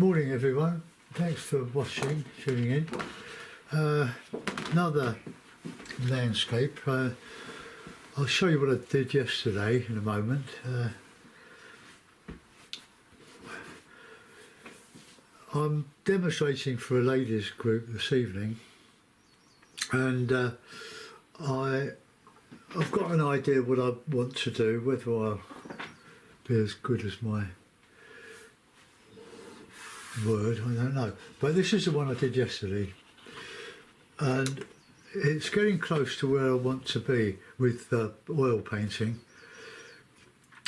Morning everyone, thanks for watching, tuning in. Another landscape. I'll show you what I did yesterday in a moment. I'm demonstrating for a ladies group this evening, and I've got an idea what I want to do, whether I'll be as good as my word, I don't know. But this is the one I did yesterday, and it's getting close to where I want to be with oil painting.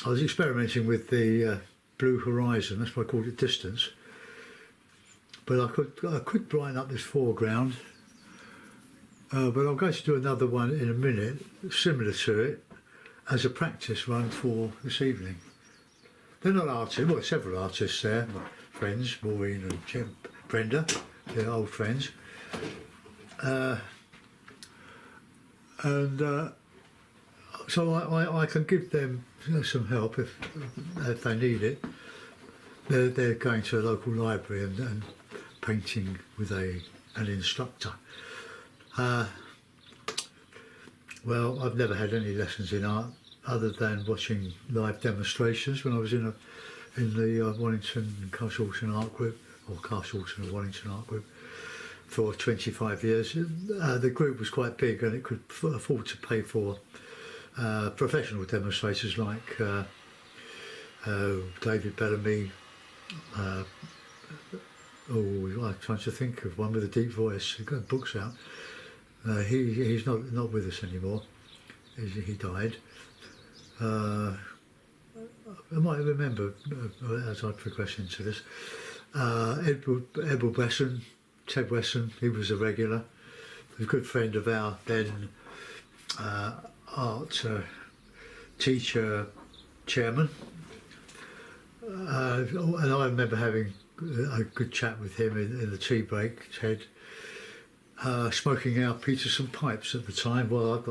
I was experimenting with the Blue Horizon, that's why I called it Distance. But I could brighten up this foreground, but I'm going to do another one in a minute, similar to it, as a practice run for this evening. They're not artists, well, several artists there, my friends, Maureen and Jim, Brenda, they're old friends. So I can give them some help if they need it. They're going to a local library and painting with an instructor. Well, I've never had any lessons in art other than watching live demonstrations when I was in the Wallington and Carshalton Art Group, or Carshalton and Wallington Art Group, for 25 years. The group was quite big and it could afford to pay for professional demonstrators like David Bellamy. I'm trying to think of one with a deep voice. He's got books out. He's not with us anymore. He died. I might remember as I progress into this. Edward Wesson, Ted Wesson, he was a regular. A good friend of our then art teacher chairman. And I remember having a good chat with him in the tea break, Ted, smoking our Peterson pipes at the time. Well, I've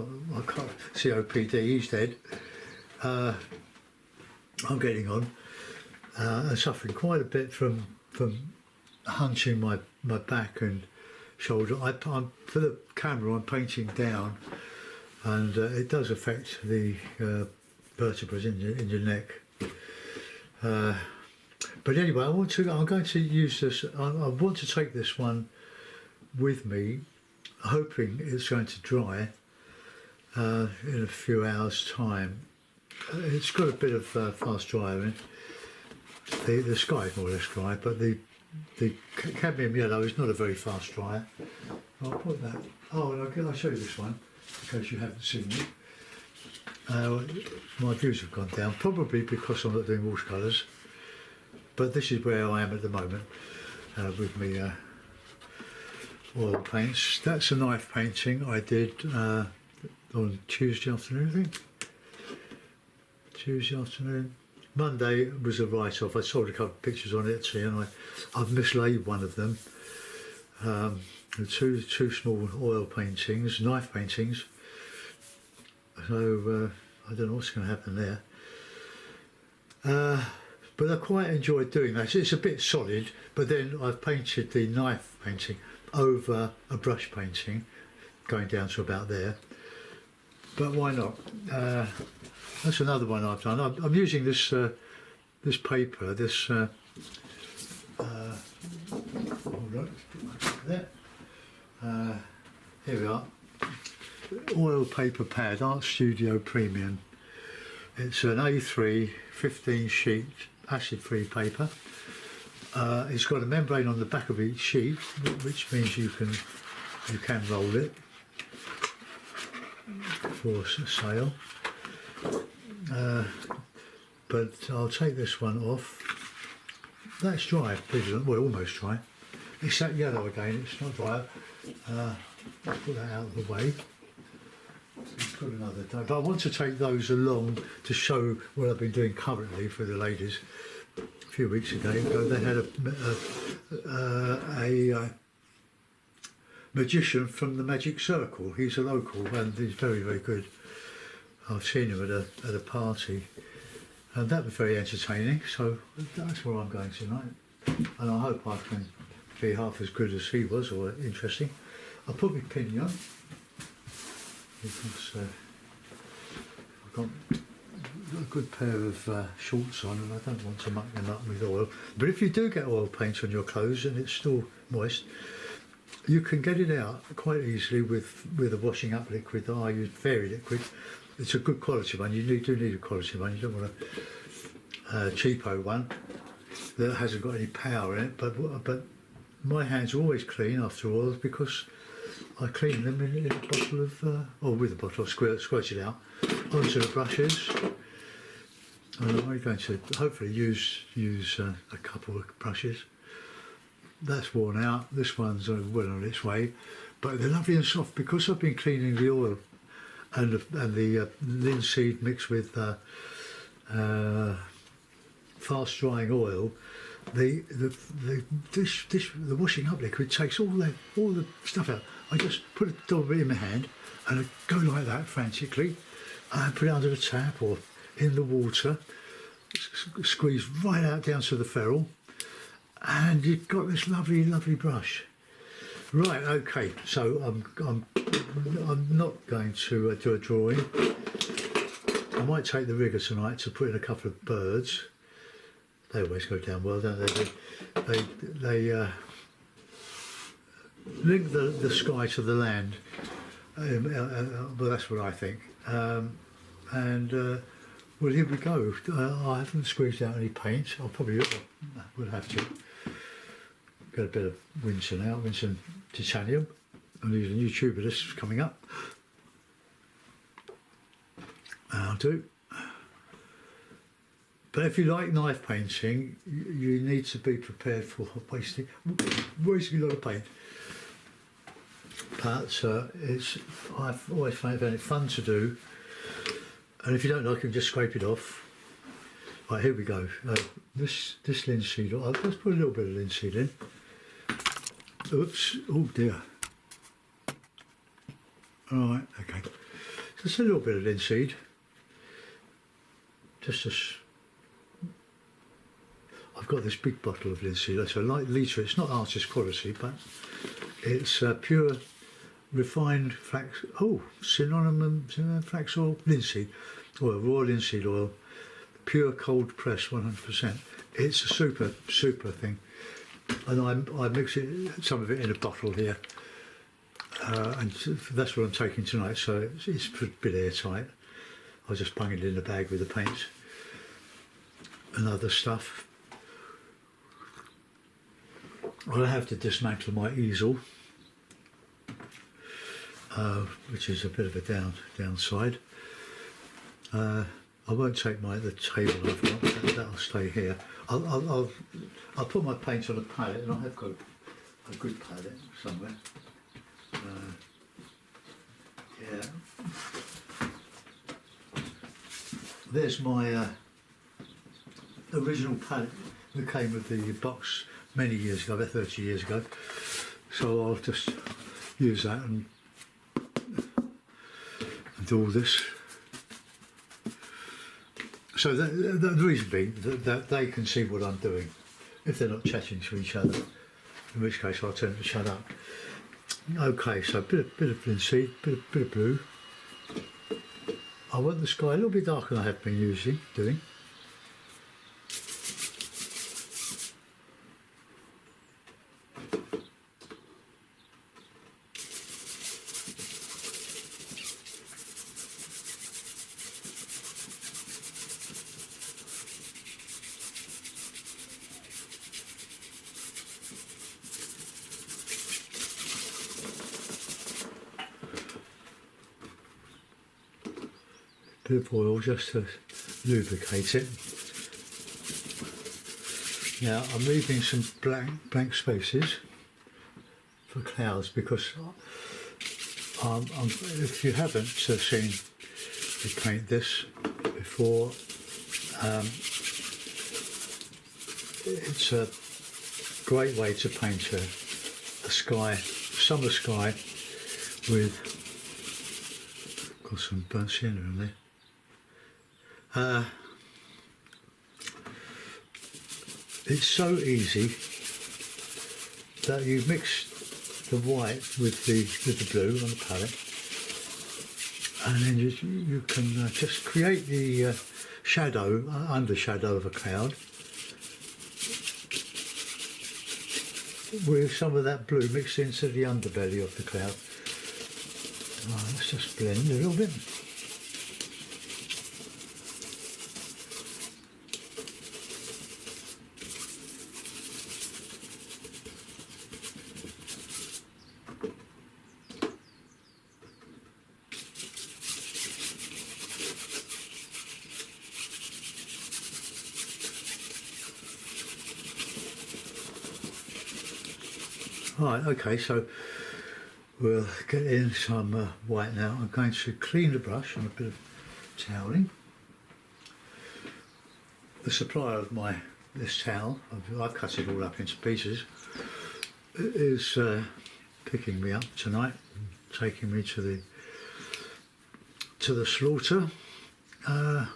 got COPD, he's dead. I'm getting on and suffering quite a bit from hunching my back and shoulder. I'm for the camera, I'm painting down, and it does affect the vertebrae in your neck. But anyway, I'm going to use this. I want to take this one with me, hoping it's going to dry in a few hours' time. It's got a bit of fast dry in it. The sky is more or less dry, but the cadmium yellow is not a very fast dryer. I'll put that. Oh, and I'll show you this one in case you haven't seen it. My views have gone down, probably because I'm not doing watercolours. But this is where I am at the moment with me oil paints. That's a knife painting I did on Tuesday afternoon, I think. Tuesday afternoon. Monday was a write-off. I sold a couple of pictures on Etsy and I've mislaid one of them. Two small oil paintings, knife paintings. So I don't know what's going to happen there. But I quite enjoyed doing that. It's a bit solid, but then I've painted the knife painting over a brush painting, going down to about there. But why not? That's another one I've done. I'm using this this paper, this hold on, there. Here we are. Oil paper pad, Art Studio Premium. It's an A3 15 sheet acid-free paper. It's got a membrane on the back of each sheet, which means you can roll it for sale. But I'll take this one off. That's dry, well, almost dry. It's that yellow again, it's not dry. Let's put that out of the way. It's got another day. But I want to take those along to show what I've been doing currently for the ladies. A few weeks ago, they had a magician from the Magic Circle. He's a local and he's very, very good. I've seen him at a party, and that was very entertaining. So that's where I'm going tonight. and I hope I can be half as good as he was, or interesting. I'll put my pin on because I've got a good pair of shorts on, and I don't want to muck them up with oil. But if you do get oil paint on your clothes and it's still moist, you can get it out quite easily with a washing up liquid that I use, Fairy Liquid. It's a good quality one. You do need a quality one. You don't want a cheapo one that hasn't got any power in it. But my hands are always clean after oils because I clean them in a bottle of, or with a bottle, squirt it out onto the brushes. And I'm going to hopefully use a couple of brushes. That's worn out. This one's well on its way, but they're lovely and soft because I've been cleaning the oil and the linseed mixed with fast drying oil. The washing up liquid takes all the stuff out. I just put a dab of it in my hand and I go like that frantically and put it under the tap or in the water, squeeze right out down to the ferrule, and you've got this lovely brush. Right, okay, so I'm not going to do a drawing. I might take the rigger tonight to put in a couple of birds. They always go down well, don't they? They link the sky to the land. Well, that's what I think. Well, here we go. I haven't squeezed out any paint. I'll probably will have to. Got a bit of Winston out, Winston Titanium. I'm using a new tube of this coming up. I'll do. But if you like knife painting, you need to be prepared for wasting a lot of paint. But I've always found it fun to do. And if you don't like it, just scrape it off. Right, here we go. This linseed, I'll just put a little bit of linseed in. Oops, oh dear. Alright, okay. Just a little bit of linseed. I've got this big bottle of linseed. It's a light litre. It's not artist quality, but it's pure refined flax. Oh, synonym flax oil, linseed oil, raw linseed oil, pure cold press, 100%. It's a super thing. And I mix some of it in a bottle here, and that's what I'm taking tonight. So it's a bit airtight. I'll just bung it in the bag with the paint and other stuff. I'll have to dismantle my easel, which is a bit of a downside. I won't take the table I've got. That'll stay here. I'll put my paint on a palette, and I have got a good palette somewhere. Yeah. There's my original palette that came with the box many years ago, about 30 years ago. So I'll just use that and do all this. So the reason being that they can see what I'm doing if they're not chatting to each other, in which case I'll tell them to shut up. Okay, so a bit of linseed, bit of blue. I want the sky a little bit darker than I have been doing. Bit of oil just to lubricate it. Now I'm leaving some blank spaces for clouds because if you haven't seen me paint this before, it's a great way to paint a summer sky with, got some burnt sienna in there. It's so easy that you mix the white with the blue on the palette, and then you can just create the shadow, under shadow of a cloud with some of that blue mixed into the underbelly of the cloud. Right, let's just blend a little bit. Right, okay, so we'll get in some white now. I'm going to clean the brush and a bit of toweling. The supplier of this towel, I've cut it all up into pieces, is picking me up tonight, taking me to the slaughter. I've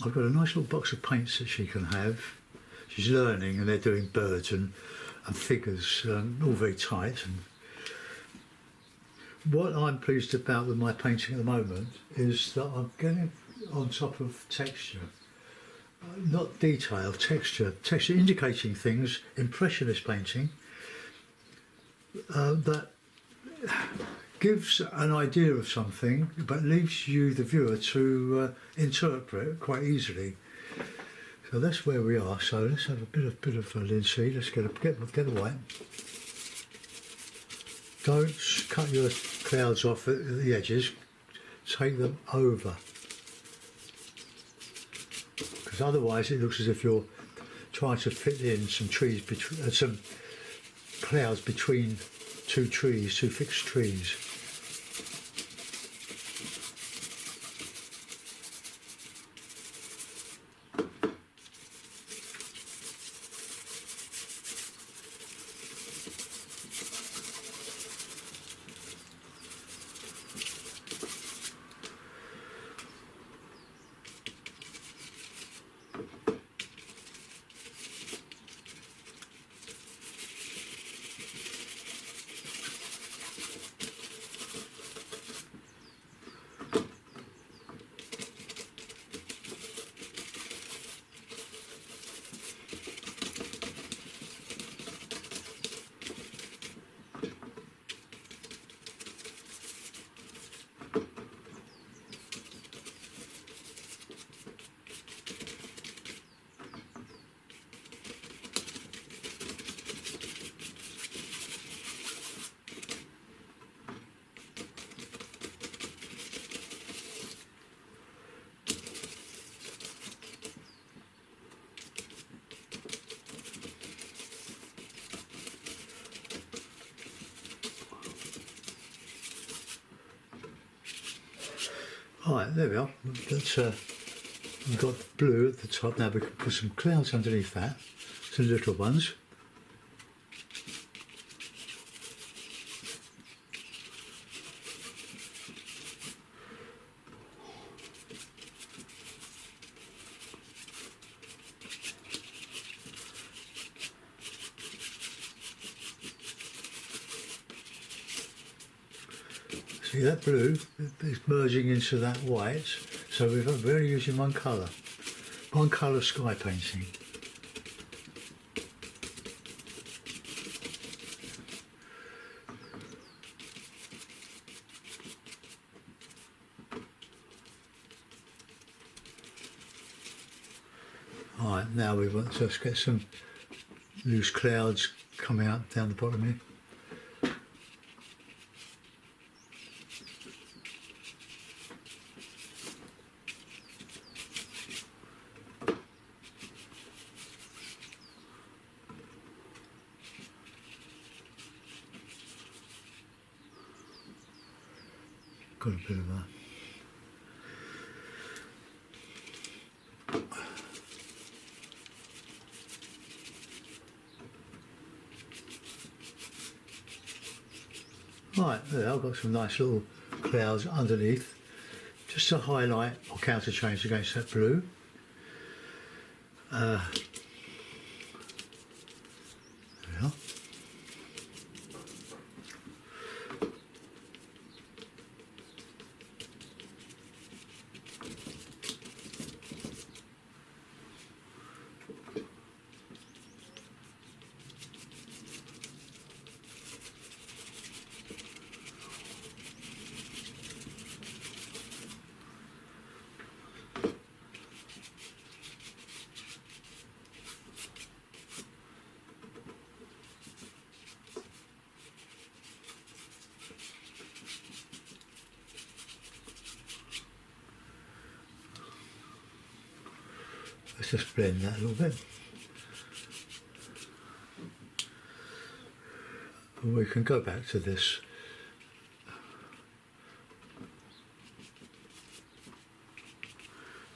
got a nice little box of paints that she can have. She's learning, and they're doing birds and figures, all very tight. And what I'm pleased about with my painting at the moment is that I'm getting on top of texture, not detail, texture indicating things, impressionist painting, that gives an idea of something but leaves you, the viewer, to interpret quite easily. So that's where we are. So let's have a bit of linseed. Let's get the white. Don't cut your clouds off at the edges. Take them over, because otherwise it looks as if you're trying to fit in some trees between some clouds between two fixed trees. Right, there we are. That's we've got blue at the top. Now we can put some clouds underneath that, some little ones. See that blue is merging into that white, so we're only using one colour sky painting. Alright, now we want to just get some loose clouds coming out down the bottom here. Got a bit of that. Right, there, I've got some nice little clouds underneath, just to highlight or counter change against that blue. Let's just blend that a little bit. And we can go back to this.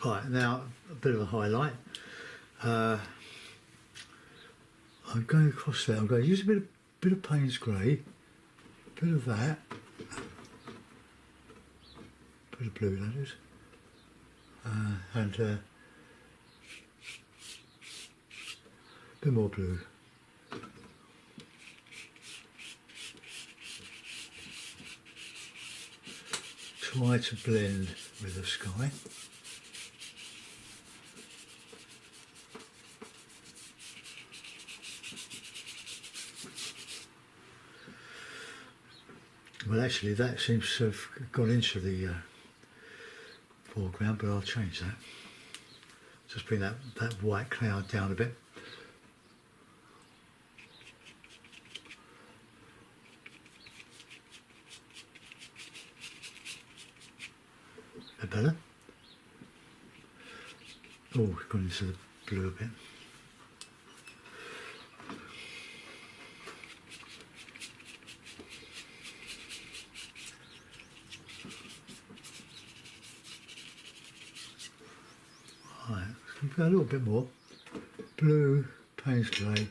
Right, now a bit of a highlight. I'm going across there. I'm going to use a bit of Payne's grey, a bit of that, a bit of blue that is, and a bit more blue. Try to blend with the sky. Well, actually, that seems to have gone into the foreground, but I'll change that. Just bring that white cloud down a bit. A bit better. Oh, we've gone into the blue a bit. Right, we've got a little bit more. Blue, Payne's grey.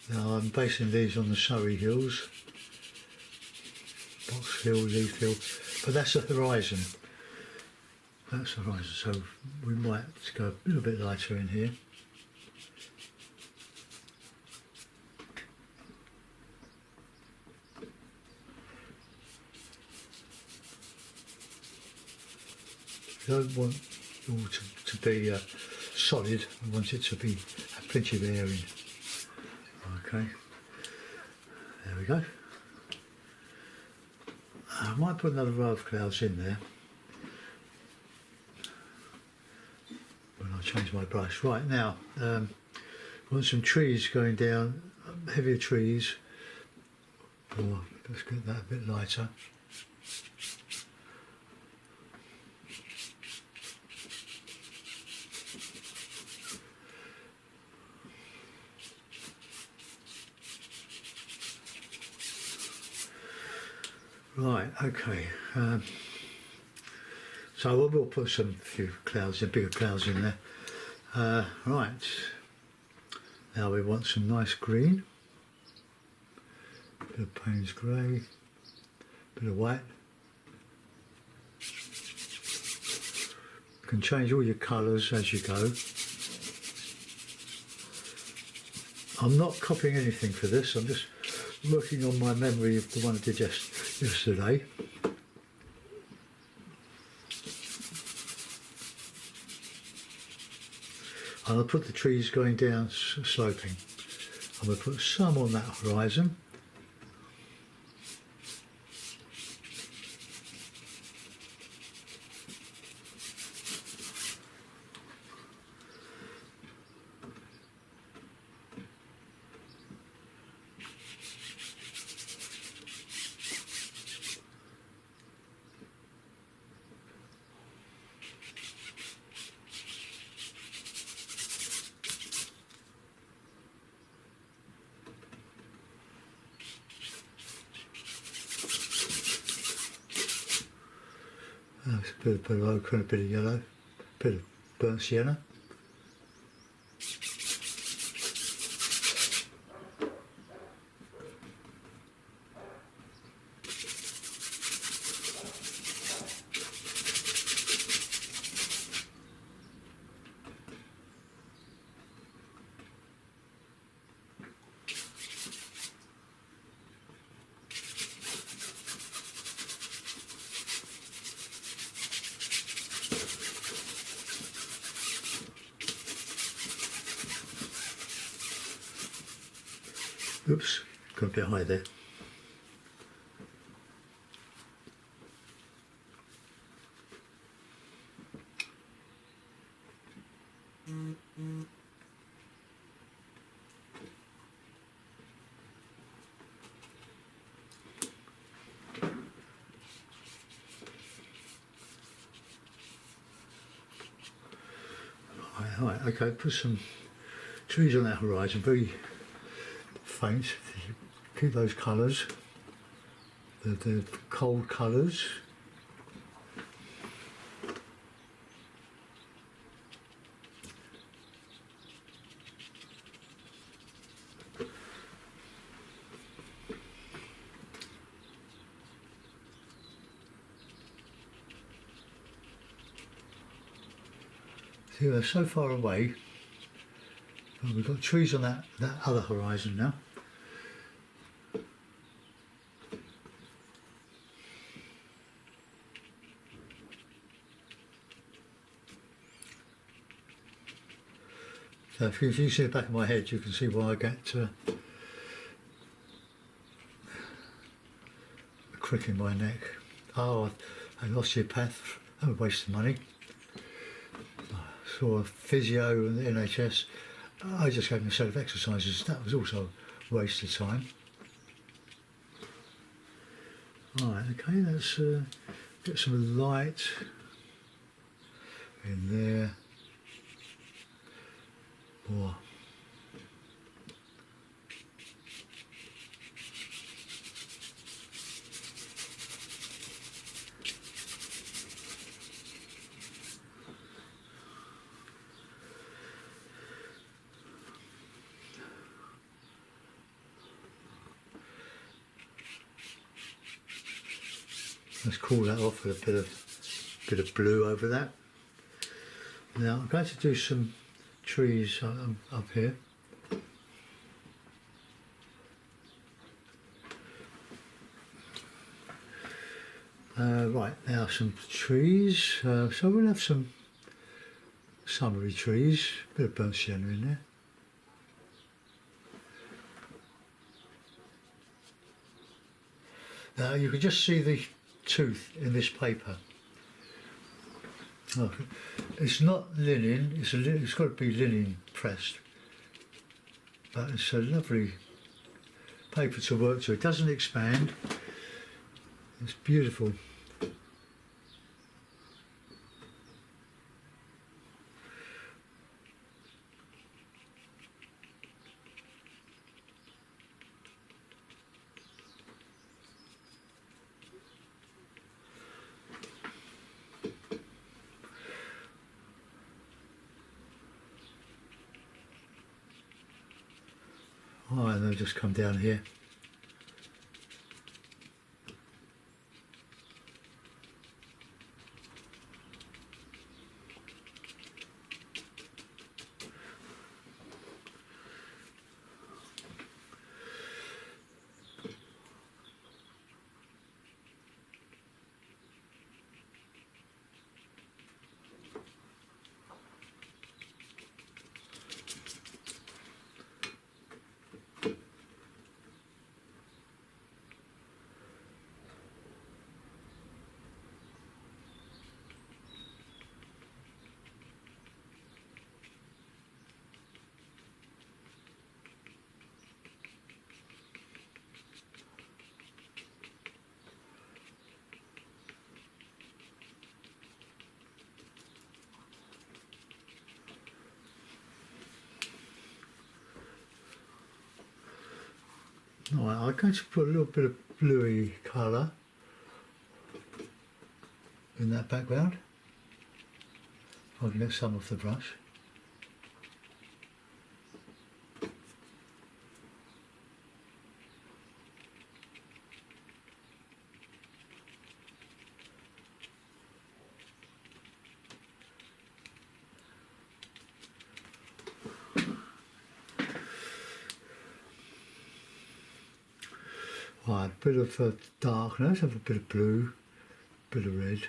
Now I'm basing these on the Surrey Hills, Box Hill, Leith Hill, but that's the horizon. That's the horizon, so we might go a little bit lighter in here. We don't want it all to be solid, we want it to be have plenty of air in. Okay, there we go. I might put another row of clouds in there when I change my brush. Right, now, I want some trees going down, heavier trees. Or let's get that a bit lighter. Right, okay. So we'll put some few clouds, bigger clouds in there. Right. Now we want some nice green. Bit of Payne's grey. Bit of white. You can change all your colours as you go. I'm not copying anything for this. I'm just working on my memory of the one I did yesterday. And I'll put the trees going down sloping. I'm going to put some on that horizon. A bit of ochre and a bit of yellow, a bit of burnt sienna. Oops, got a bit high there. Right, okay, put some trees on that horizon, very faint. Keep those colours, the cold colours. See, they're so far away. Well, we've got trees on that other horizon now. So if you see the back of my head, you can see why I get a crick in my neck. Oh, I lost osteopath. That was a waste of money. I saw a physio in the NHS. I just gave him a set of exercises. That was also a waste of time. Right, okay, let's get some light in there. More. Let's cool that off with a bit of blue over that. Now I'm going to do some trees up here. Right, now some trees. So we'll have some summery trees, a bit of burnt sienna in there. Now you can just see the tooth in this paper. Oh, it's not linen, it's got to be linen pressed, but it's a lovely paper to work to. It doesn't expand, it's beautiful. Oh, and they'll just come down here. Right, I'm going to put a little bit of bluey colour in that background. I can get some off the brush. Right, a bit of darkness, have a bit of blue, a bit of red.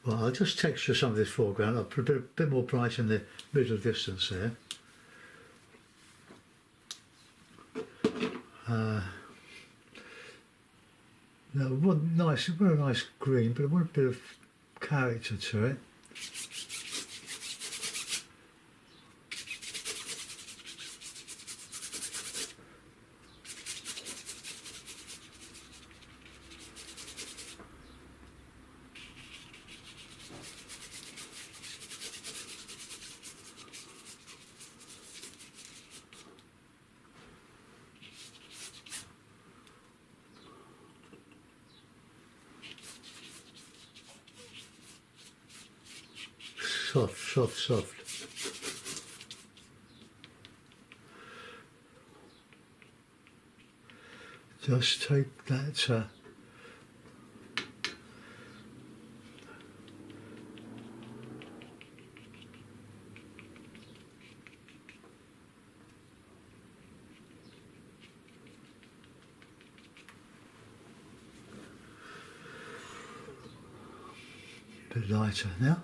Well, I'll just texture some of this foreground. I'll put a bit more bright in the middle distance there. want nice, very nice green, but I want a bit of character to it. Soft, soft, soft. Just take that bit lighter now.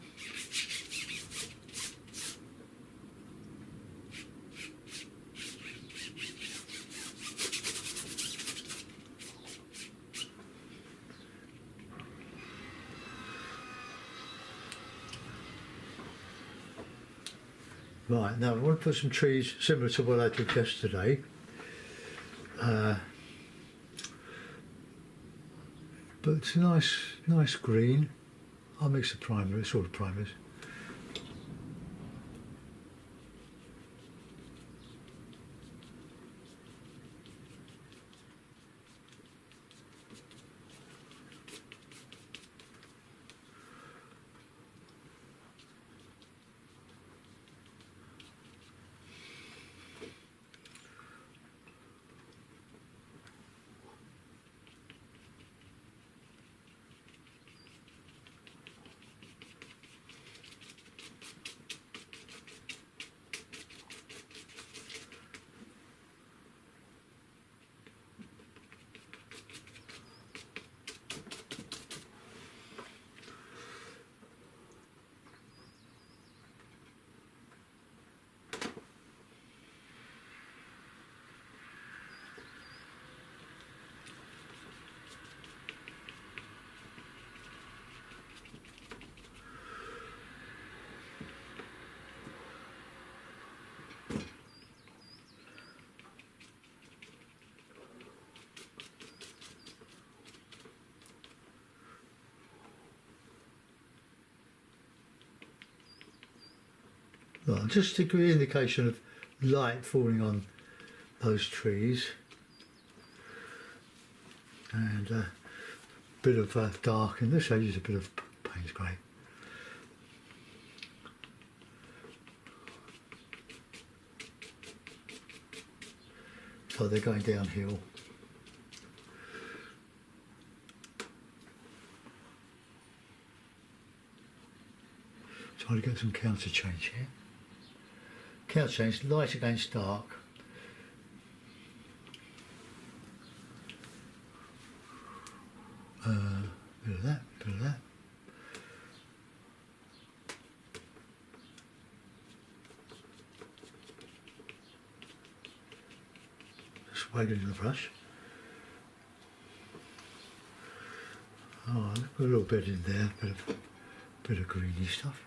Right, now I want to put some trees similar to what I did yesterday. But it's a nice green. I'll mix the primer, it's all the primers. Well, just to give you an indication of light falling on those trees, and a bit of dark, and this I use a bit of Payne's grey. So they're going downhill. Trying to get some counter change here. Counter change, light against dark. Bit of that, bit of that. Just wait in the brush. Oh, a little bit in there, bit of greeny stuff.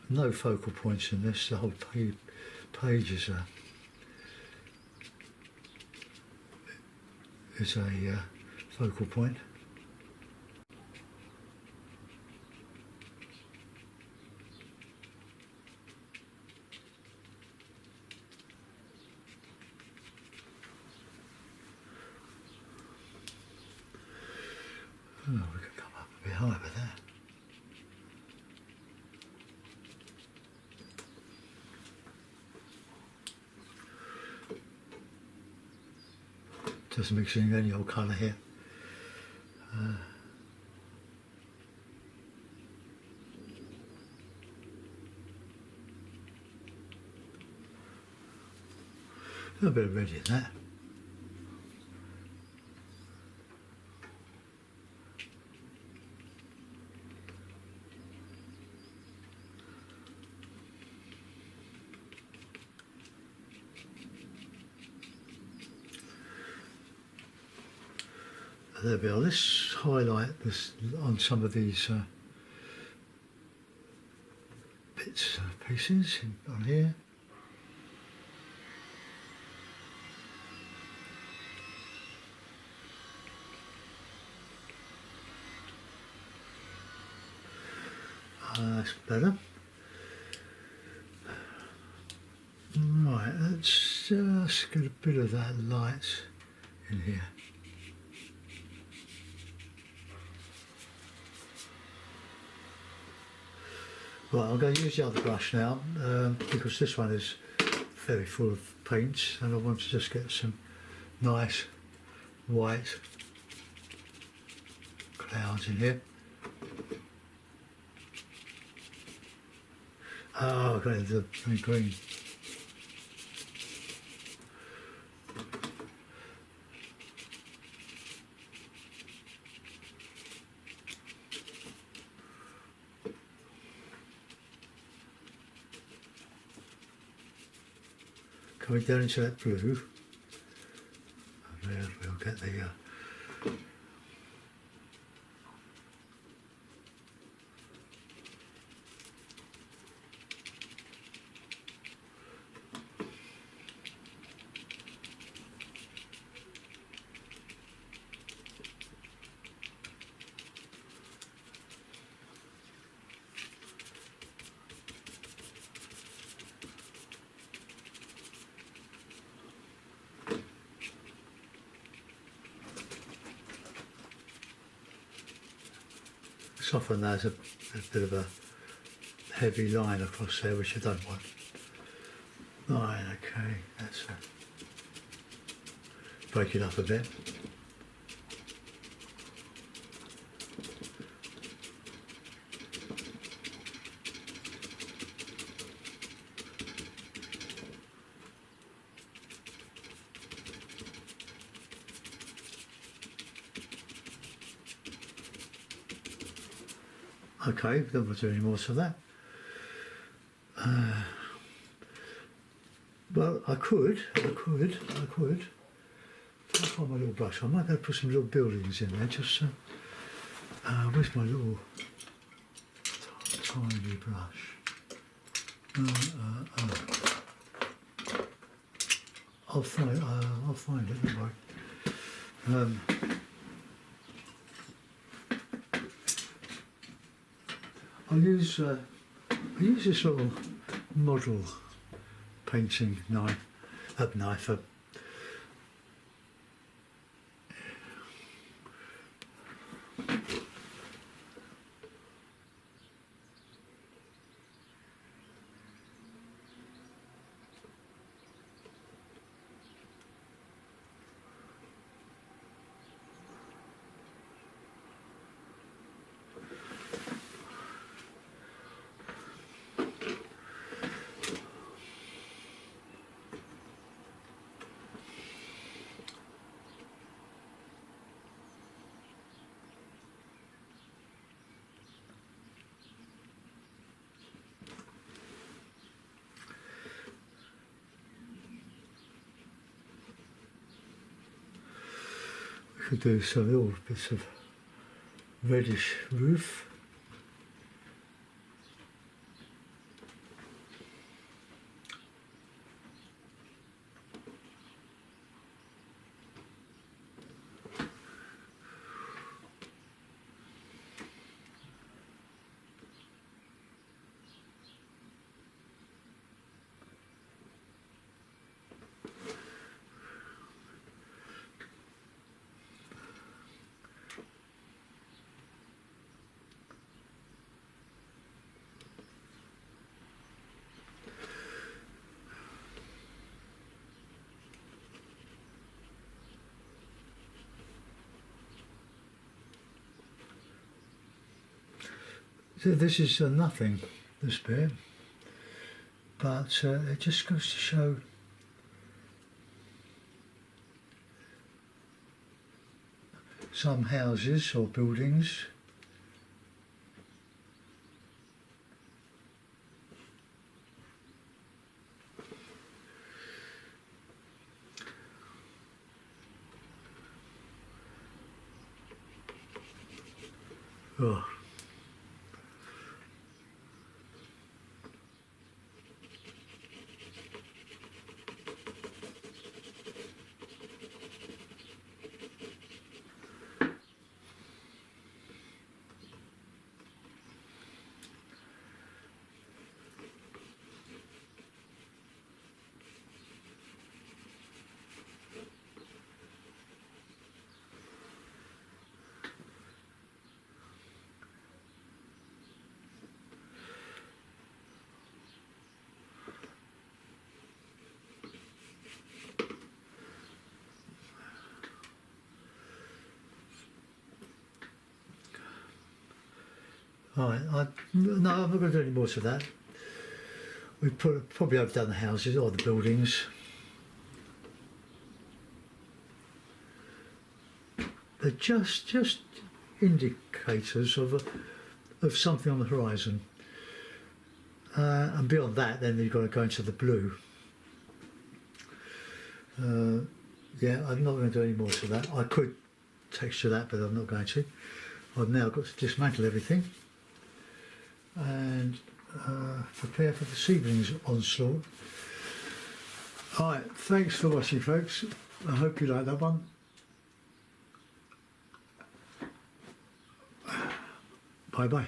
No focal points in this, the whole page is a focal point. Oh, we could come up a bit higher with that. Just mixing any old colour here. A bit of red in that. there we are. Let's highlight this on some of these bits pieces on here. That's better. Right, let's just get a bit of that light in here. Right, I'm going to use the other brush now because this one is very full of paints and I want to just get some nice white clouds in here. Oh, okay, the green. Coming down into that blue, and there we'll get the soften that as a bit of a heavy line across there, which I don't want. Right, okay, that's break it up a bit. Okay, don't want to do any more to that. Well, I could. If I find my little brush, I might go put some little buildings in there. Just where's my little tiny brush? I'll find it. Don't worry. I use this little model painting knife. Could do some little bits of reddish roof. So this is nothing, this bit, but it just goes to show some houses or buildings Oh. Right, no, I'm not going to do any more to that. We probably overdone the houses or the buildings. They're just indicators of something on the horizon. And beyond that, then you've got to go into the blue. Yeah, I'm not going to do any more to that. I could texture that, but I'm not going to. I've now got to dismantle everything and prepare for this evening's onslaught. Alright, thanks for watching, folks. I hope you like that one. Bye bye.